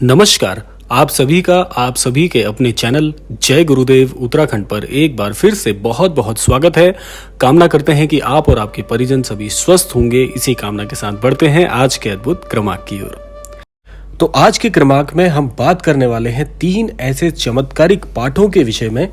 नमस्कार। आप सभी के अपने चैनल जय गुरुदेव उत्तराखंड पर एक बार फिर से बहुत बहुत स्वागत है। कामना करते हैं कि आप और आपके परिजन सभी स्वस्थ होंगे। इसी कामना के साथ बढ़ते हैं आज के अद्भुत क्रमांक की ओर। तो आज के क्रमांक में हम बात करने वाले हैं 3 ऐसे चमत्कारिक पाठों के विषय में।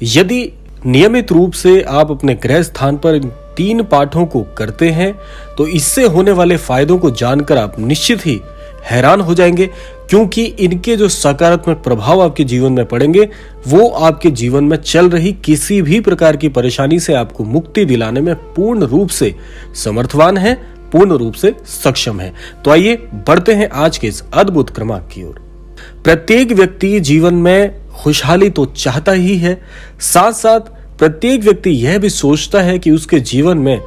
यदि नियमित रूप से आप अपने गृह स्थान पर 3 पाठों को करते हैं तो इससे होने वाले फायदों को जानकर आप निश्चित ही हैरान हो जाएंगे, क्योंकि इनके जो सकारात्मक प्रभाव आपके जीवन में पड़ेंगे वो आपके जीवन में चल रही किसी भी प्रकार की परेशानी से आपको मुक्ति दिलाने में पूर्ण रूप से समर्थवान है, पूर्ण रूप से सक्षम है। तो आइए बढ़ते हैं आज के इस अद्भुत क्रमांक की ओर। प्रत्येक व्यक्ति जीवन में खुशहाली तो चाहता ही है, साथ साथ प्रत्येक व्यक्ति यह भी सोचता है कि उसके जीवन में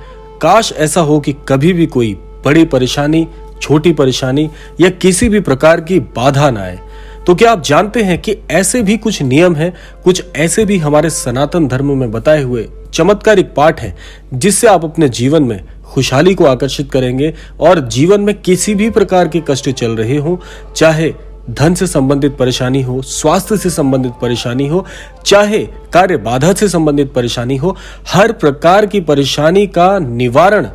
काश ऐसा हो कि कभी भी कोई बड़ी परेशानी, छोटी परेशानी या किसी भी प्रकार की बाधा ना आए। तो क्या आप जानते हैं कि ऐसे भी कुछ नियम हैं, कुछ ऐसे भी हमारे सनातन धर्म में बताए हुए चमत्कारिक पाठ हैं जिससे आप अपने जीवन में खुशहाली को आकर्षित करेंगे और जीवन में किसी भी प्रकार के कष्ट चल रहे हो, चाहे धन से संबंधित परेशानी हो, स्वास्थ्य से संबंधित परेशानी हो, चाहे कार्य बाधा से संबंधित परेशानी हो, हर प्रकार की परेशानी का निवारण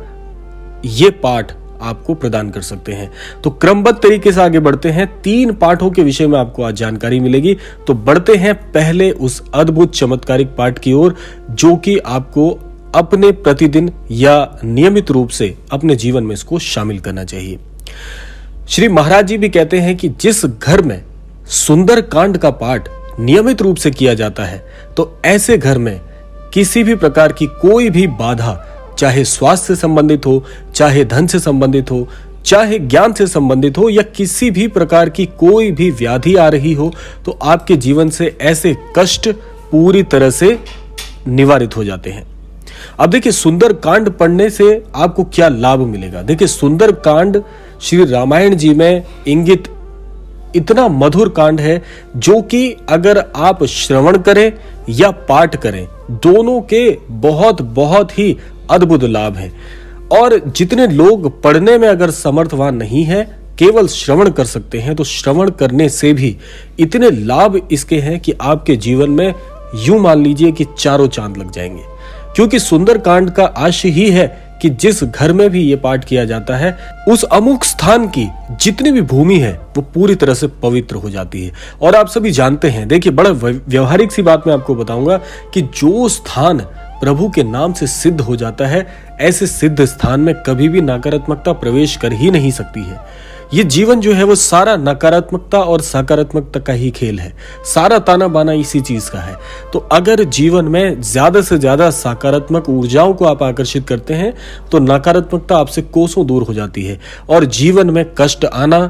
ये पाठ आपको प्रदान कर सकते हैं। तो क्रमबद्ध तरीके से आगे बढ़ते हैं। 3 पाठों के विषय में आपको आज जानकारी मिलेगी। तो बढ़ते हैं पहले उस अद्भुत चमत्कारिक पाठ की ओर जो कि आपको अपने प्रतिदिन या नियमित रूप से अपने जीवन में इसको शामिल करना चाहिए। श्री महाराज जी भी कहते हैं कि जिस घर में सुंदर कांड का पाठ नियमित रूप से किया जाता है तो ऐसे घर में किसी भी प्रकार की कोई भी बाधा, चाहे स्वास्थ्य से संबंधित हो, चाहे धन से संबंधित हो, चाहे ज्ञान से संबंधित हो या किसी भी प्रकार की कोई भी व्याधि आ रही हो, तो आपके जीवन से ऐसे कष्ट पूरी तरह से निवारित हो जाते हैं। अब देखिए, सुंदर कांड पढ़ने से आपको क्या लाभ मिलेगा। देखिए, सुंदर कांड श्री रामायण जी में इंगित इतना मधुर कांड है जो कि अगर आप श्रवण करें या पाठ करें, दोनों के बहुत बहुत ही अद्भुत लाभ है। और जितने लोग पढ़ने में अगर समर्थवान नहीं है, केवल श्रवण कर सकते हैं, तो श्रवण करने से भी इतने लाभ इसके हैं कि आपके जीवन में यूं मान लीजिए कि चारों चांद लग जाएंगे। क्योंकि सुंदर कांड का आशय ही है कि जिस घर में भी ये पाठ किया जाता है उस अमुक स्थान की जितनी भी भूमि है वो पूरी तरह से पवित्र हो जाती है। और आप सभी जानते हैं, देखिए, बड़ा व्यवहारिक सी बात मैं आपको बताऊंगा कि जो स्थान प्रभु के नाम से सिद्ध हो जाता है, ऐसे सिद्ध स्थान में कभी भी नकारात्मकता प्रवेश कर ही नहीं सकती है। ये जीवन जो है वो सारा नकारात्मकता और सकारात्मकता का ही खेल है, सारा ताना बाना इसी चीज का है। तो अगर जीवन में ज्यादा से ज्यादा सकारात्मक ऊर्जाओं को आप आकर्षित करते हैं तो नकारात्मकता आपसे कोसों दूर हो जाती है और जीवन में कष्ट आना,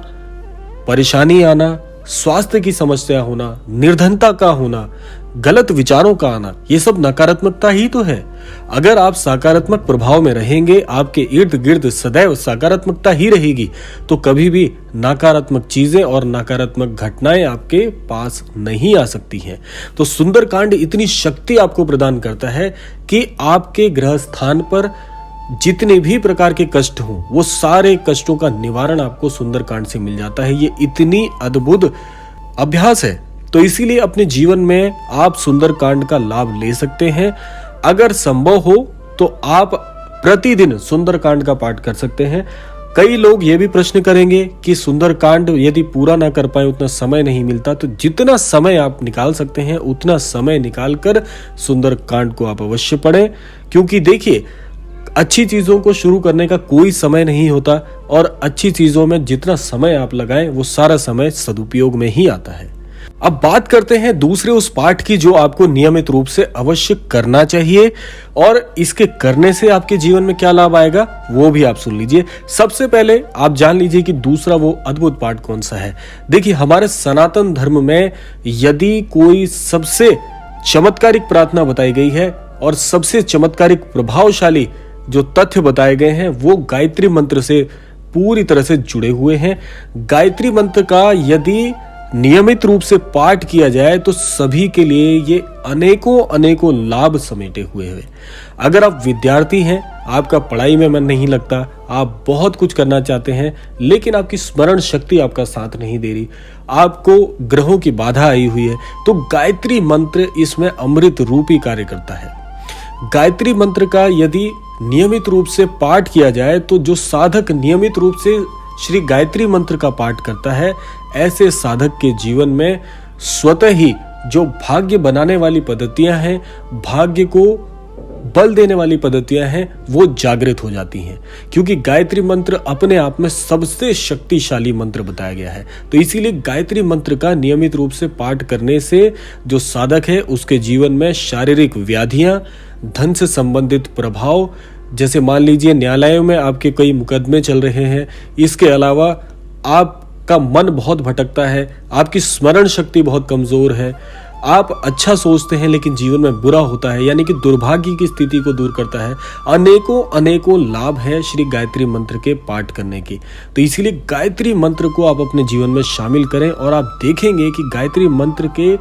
परेशानी आना, स्वास्थ्य की समस्या होना, निर्धनता का होना, गलत विचारों का आना, ये सब नकारात्मकता ही तो है। अगर आप सकारात्मक प्रभाव में रहेंगे, आपके इर्द गिर्द सदैव सकारात्मकता ही रहेगी, तो कभी भी नकारात्मक चीजें और नकारात्मक घटनाएं आपके पास नहीं आ सकती हैं। तो सुंदरकांड इतनी शक्ति आपको प्रदान करता है कि आपके गृह स्थान पर जितने भी प्रकार के कष्ट हों, वो सारे कष्टों का निवारण आपको सुंदरकांड से मिल जाता है। ये इतनी अद्भुत अभ्यास है, तो इसीलिए अपने जीवन में आप सुंदरकांड का लाभ ले सकते हैं। अगर संभव हो तो आप प्रतिदिन सुंदरकांड का पाठ कर सकते हैं। कई लोग ये भी प्रश्न करेंगे कि सुंदरकांड यदि पूरा ना कर पाए, उतना समय नहीं मिलता, तो जितना समय आप निकाल सकते हैं उतना समय निकालकर सुंदरकांड को आप अवश्य पढ़ें। क्योंकि देखिए, अच्छी चीजों को शुरू करने का कोई समय नहीं होता और अच्छी चीजों में जितना समय आप लगाएं वो सारा समय सदुपयोग में ही आता है। अब बात करते हैं दूसरे उस पाठ की जो आपको नियमित रूप से अवश्य करना चाहिए और इसके करने से आपके जीवन में क्या लाभ आएगा वो भी आप सुन लीजिए। सबसे पहले आप जान लीजिए कि दूसरा वो अद्भुत पाठ कौन सा है। देखिए, हमारे सनातन धर्म में यदि कोई सबसे चमत्कारिक प्रार्थना बताई गई है और सबसे चमत्कारिक प्रभावशाली जो तथ्य बताए गए हैं वो गायत्री मंत्र से पूरी तरह से जुड़े हुए हैं। गायत्री मंत्र का यदि नियमित रूप से पाठ किया जाए तो सभी के लिए ये अनेकों अनेकों लाभ समेटे हुए हैं। अगर आप विद्यार्थी हैं आपका पढ़ाई में मन नहीं लगता, आप बहुत कुछ करना चाहते हैं लेकिन आपकी स्मरण शक्ति आपका साथ नहीं दे रही, आपको ग्रहों की बाधा आई हुई है, तो गायत्री मंत्र इसमें अमृत रूपी कार्य करता है। गायत्री मंत्र का यदि नियमित रूप से पाठ किया जाए तो जो साधक नियमित रूप से श्री गायत्री मंत्र का पाठ करता है, ऐसे साधक के जीवन में स्वतः ही जो भाग्य बनाने वाली पद्धतियां हैं, भाग्य को बल देने वाली पद्धतियां हैं, वो जागृत हो जाती हैं, क्योंकि गायत्री मंत्र अपने आप में सबसे शक्तिशाली मंत्र बताया गया है। तो इसीलिए गायत्री मंत्र का नियमित रूप से पाठ करने से जो साधक है उसके जीवन में शारीरिक व्याधियां, धन से संबंधित प्रभाव, जैसे मान लीजिए न्यायालयों में आपके कई मुकदमे चल रहे हैं, इसके अलावा आपका मन बहुत भटकता है, आपकी स्मरण शक्ति बहुत कमजोर है, आप अच्छा सोचते हैं लेकिन जीवन में बुरा होता है, यानी कि दुर्भाग्य की स्थिति को दूर करता है। अनेकों अनेकों लाभ है श्री गायत्री मंत्र के पाठ करने की। तो इसीलिए गायत्री मंत्र को आप अपने जीवन में शामिल करें और आप देखेंगे कि गायत्री मंत्र के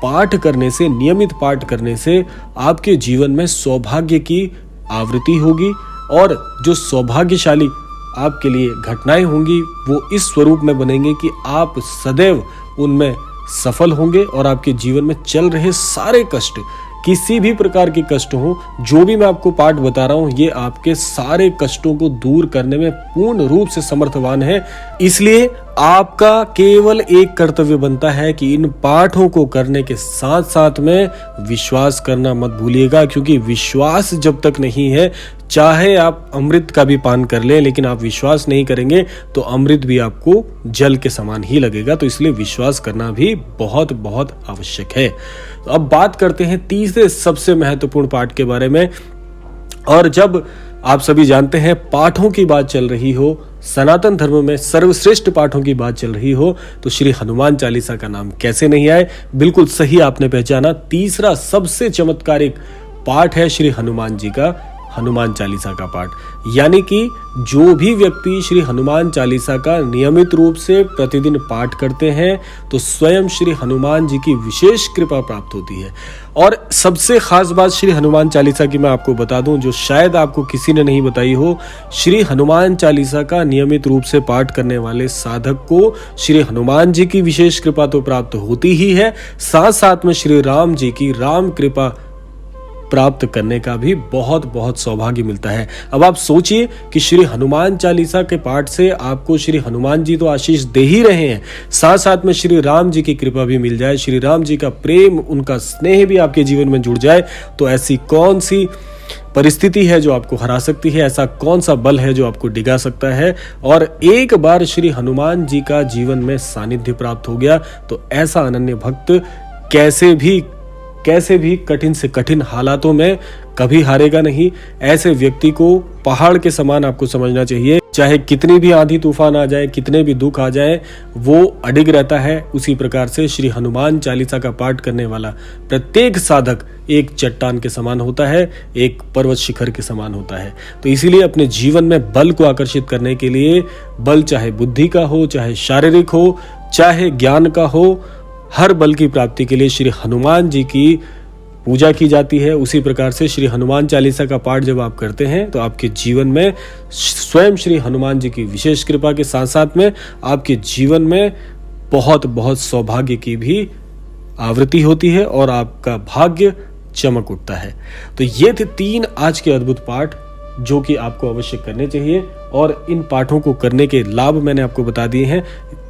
पाठ करने से, नियमित पाठ करने से आपके जीवन में सौभाग्य की आवृत्ति होगी और जो सौभाग्यशाली आपके लिए घटनाएं होंगी वो इस स्वरूप में बनेंगे कि आप सदैव उनमें सफल होंगे और आपके जीवन में चल रहे सारे कष्ट, किसी भी प्रकार के कष्ट हो, जो भी मैं आपको पाठ बता रहा हूं, ये आपके सारे कष्टों को दूर करने में पूर्ण रूप से समर्थवान है। इसलिए आपका केवल एक कर्तव्य बनता है कि इन पाठों को करने के साथ साथ में विश्वास करना मत भूलिएगा, क्योंकि विश्वास जब तक नहीं है, चाहे आप अमृत का भी पान कर लें, लेकिन आप विश्वास नहीं करेंगे तो अमृत भी आपको जल के समान ही लगेगा। तो इसलिए विश्वास करना भी बहुत बहुत आवश्यक है। तो अब बात करते हैं तीसरे सबसे महत्वपूर्ण पाठ के बारे में। और जब आप सभी जानते हैं पाठों की बात चल रही हो, सनातन धर्म में सर्वश्रेष्ठ पाठों की बात चल रही हो, तो श्री हनुमान चालीसा का नाम कैसे नहीं आए। बिल्कुल सही आपने पहचाना, तीसरा सबसे चमत्कारिक पाठ है श्री हनुमान जी का हनुमान चालीसा का पाठ। यानी कि जो भी व्यक्ति श्री हनुमान चालीसा का नियमित रूप से प्रतिदिन पाठ करते हैं तो स्वयं श्री हनुमान जी की विशेष कृपा प्राप्त होती है। और सबसे खास बात श्री हनुमान चालीसा की मैं आपको बता दूं, जो शायद आपको किसी ने नहीं बताई हो, श्री हनुमान चालीसा का नियमित रूप से पाठ करने वाले साधक को श्री हनुमान जी की विशेष कृपा तो प्राप्त होती ही है, साथ साथ में श्री राम जी की राम कृपा प्राप्त करने का भी बहुत बहुत सौभाग्य मिलता है। अब आप सोचिए कि श्री हनुमान चालीसा के पाठ से आपको श्री हनुमान जी तो आशीष दे ही रहे हैं, साथ साथ में श्री राम जी की कृपा भी मिल जाए, श्री राम जी का प्रेम, उनका स्नेह भी आपके जीवन में जुड़ जाए, तो ऐसी कौन सी परिस्थिति है जो आपको हरा सकती है, ऐसा कौन सा बल है जो आपको डिगा सकता है। और एक बार श्री हनुमान जी का जीवन में सानिध्य प्राप्त हो गया तो ऐसा अनन्य भक्त कैसे भी कठिन से कठिन हालातों में कभी हारेगा नहीं। ऐसे व्यक्ति को पहाड़ के समान आपको समझना चाहिए, चाहे कितनी भी आंधी तूफान आ जाए, कितने भी दुख आ जाए, वो अडिग रहता है। उसी प्रकार से श्री हनुमान चालीसा का पाठ करने वाला प्रत्येक साधक एक चट्टान के समान होता है, एक पर्वत शिखर के समान होता है। तो इसीलिए अपने जीवन में बल को आकर्षित करने के लिए, बल चाहे बुद्धि का हो, चाहे शारीरिक हो, चाहे ज्ञान का हो, हर बल की प्राप्ति के लिए श्री हनुमान जी की पूजा की जाती है। उसी प्रकार से श्री हनुमान चालीसा का पाठ जब आप करते हैं तो आपके जीवन में स्वयं श्री हनुमान जी की विशेष कृपा के साथ साथ में आपके जीवन में बहुत बहुत सौभाग्य की भी आवृत्ति होती है और आपका भाग्य चमक उठता है। तो ये थे 3 आज के अद्भुत पाठ जो कि आपको अवश्य करने चाहिए, और इन पाठों को करने के लाभ मैंने आपको बता दिए हैं।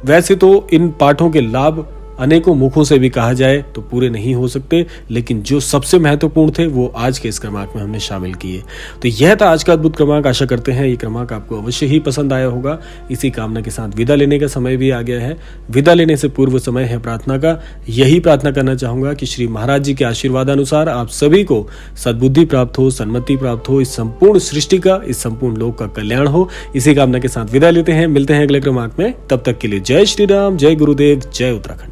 वैसे तो इन पाठों के लाभ अनेकों मुखों से भी कहा जाए तो पूरे नहीं हो सकते, लेकिन जो सबसे महत्वपूर्ण थे वो आज के इस क्रमांक में हमने शामिल किए। तो यह था आज का अद्भुत क्रमांक। आशा करते हैं ये क्रमांक आपको अवश्य ही पसंद आया होगा। इसी कामना के साथ विदा लेने का समय भी आ गया है। विदा लेने से पूर्व समय है प्रार्थना का। यही प्रार्थना करना चाहूंगा कि श्री महाराज जी के आशीर्वादानुसार आप सभी को सद्बुद्धि प्राप्त हो, सन्मति प्राप्त हो, इस संपूर्ण सृष्टि का, इस संपूर्ण लोक का कल्याण हो। इसी कामना के साथ विदा लेते हैं। मिलते हैं अगले क्रमांक में। तब तक के लिए जय श्री राम, जय गुरुदेव, जय उत्तराखंड।